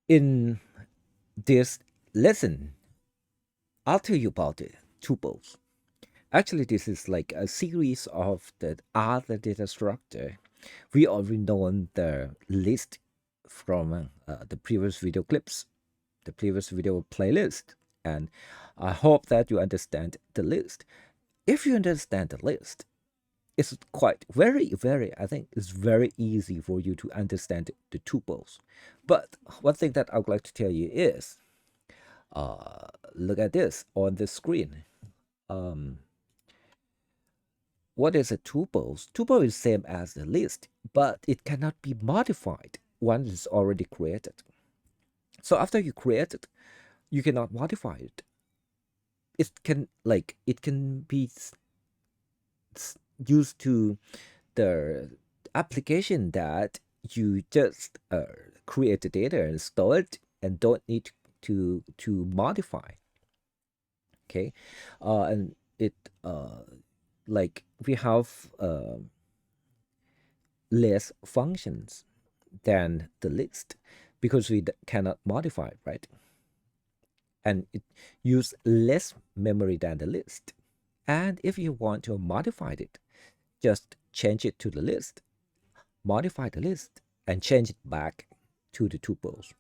In this lesson, I'll tell you about the tuples. Actually, this is like a series of the other data structure. We already know the list from the previous video clips, the previous video playlist, and I hope that you understand the list. If you understand the list, it's quite very, I think it's very easy for you to understand the tuples. But one thing that I would like to tell you is, look at this on the screen. What is a tuple? Tuple is same as the list, but it cannot be modified once it's already created. So after you create it, you cannot modify it. It can be used to the application that you just create the data and store it and don't need to modify. Okay, and it like we have less functions than the list because we cannot modify it, right? And it use less memory than the list. And if you want to modify it, just change it to the list, modify the list, and change it back to the tuples.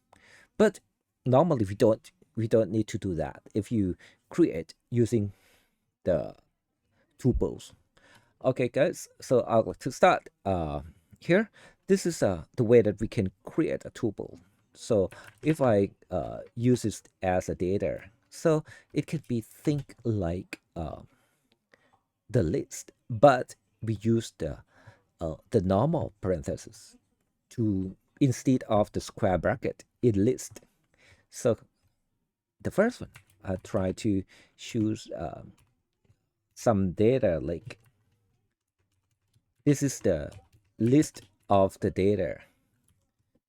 But normally we don't need to do that if you create using the tuples. Okay, guys. So I'd like to start here. This is the way that we can create a tuple. So if I use this as a data, so it could be think like the list, but we use the normal parenthesis to instead of the square bracket in list. So the first one, I try to choose some data like this is the list of the data.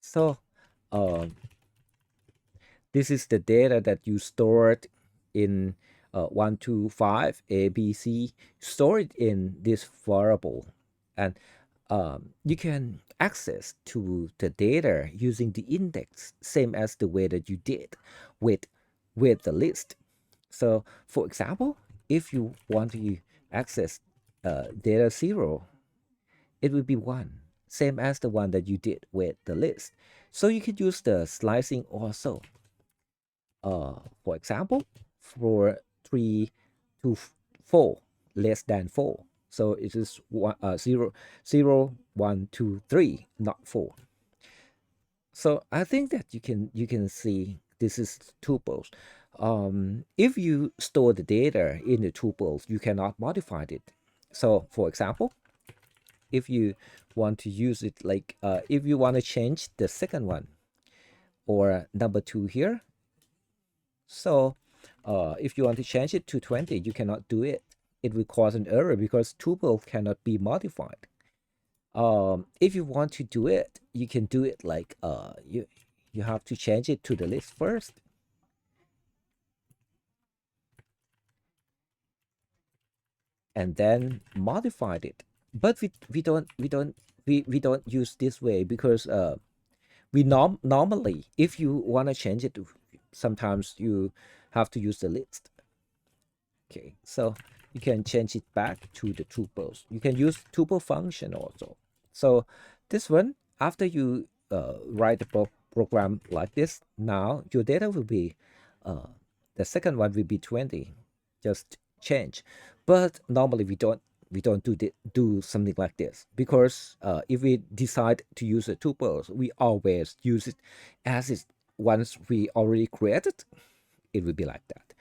So this is the data that you stored in 1, 2, 5, A, B, C, stored in this variable. And you can access to the data using the index, same as the way that you did with the list. So for example, if you want to access data 0, it would be 1, same as the one that you did with the list. So you could use the slicing also. For example, for 3 to 4, less than 4. So it is 0, 0, 1, 2, 3, not 4. So I think that you can see this is tuples. If you store the data in the tuples, you cannot modify it. So for example, if you want to use it like if you want to change the second one or number 2 here, so if you want to change it to 20, you cannot do it. It will cause an error because tuple cannot be modified. If you want to do it, you can do it like you have to change it to the list first. And then modified it. But we don't use this way because we normally, if you want to change it, sometimes you have to use the list. Okay, so you can change it back to the tuples. You can use tuple function also. So this one, after you write the program like this, now your data will be the second one will be 20. Just change. But normally we don't do something like this because if we decide to use the tuples, we always use it as it once we already created. It will be like that.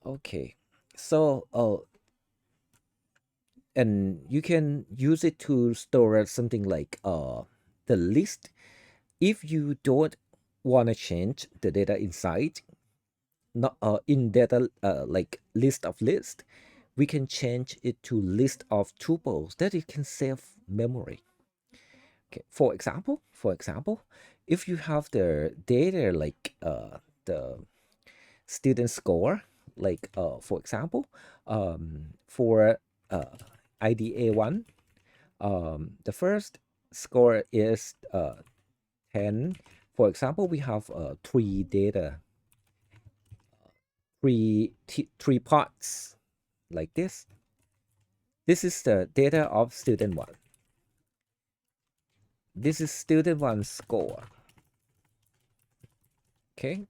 Okay, so and you can use it to store something like the list. If you don't want to change the data inside, not in data like list of list, we can change it to list of tuples that it can save memory. Okay, for example, if you have the data like the student score, like for example, for IDA1, the first score is 10, For example, we have three data, three parts like this. This is the data of student one. This is student one's score. Okay,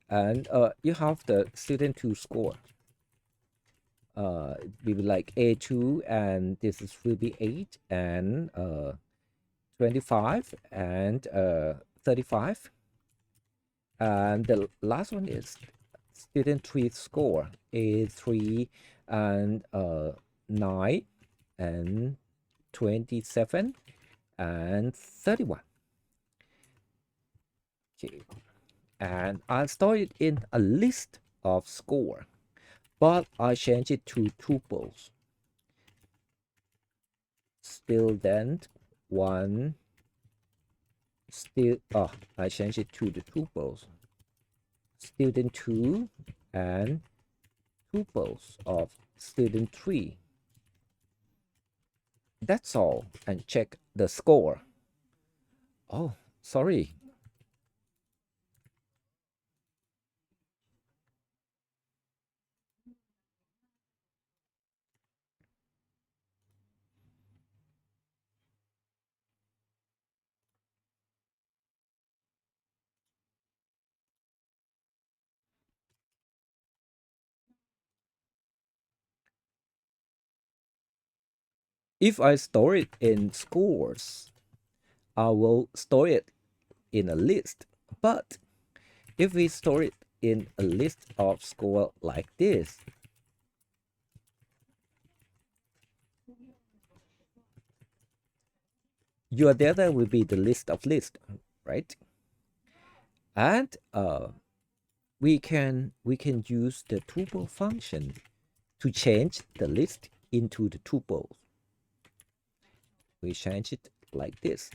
and you have the student two score. We will like A2, and this is will be 8 and 25 and 35. And the last one is student 3 score, A3 and 9 and 27 and 31. Okay, and I'll store it in a list of score, but I change it to tuples. Student 1 I change it to the tuples. Student 2 and tuples of student 3. That's all, and check the score. Oh, sorry. If I store it in scores, I will store it in a list. But if we store it in a list of score like this, your data will be the list of list, right? And we can use the tuple function to change the list into the tuples. We change it like this,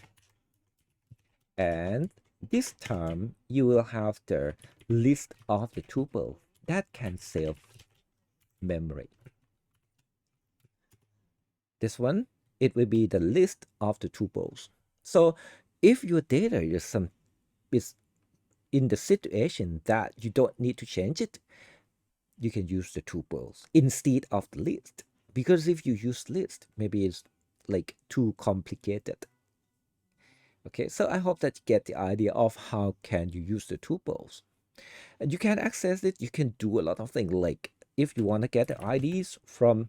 and this time you will have the list of the tuple that can save memory. This one, it will be the list of the tuples. So if your data is in the situation that you don't need to change it, you can use the tuples instead of the list. Because if you use list, maybe it's like too complicated. Okay, so I hope that you get the idea of how can you use the tuples. And you can access it, you can do a lot of things, like if you want to get the IDs from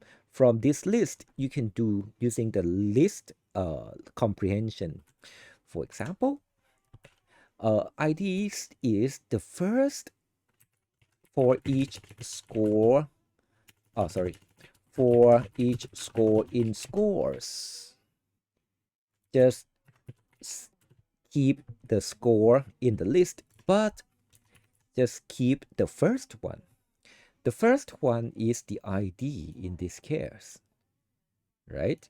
this list, you can do using the list comprehension. For example, IDs is the first for each score, for each score in scores. Just keep the score in the list, but just keep the first one. The first one is the ID in this case, right?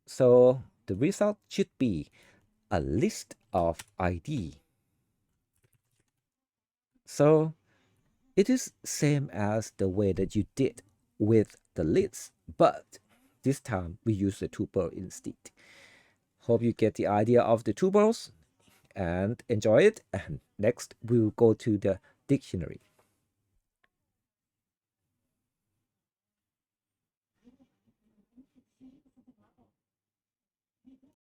So the result should be a list of ID. So it is same as the way that you did with the list, but this time we use the tuple instead. Hope you get the idea of the tuples and enjoy it. And next we'll go to the dictionary.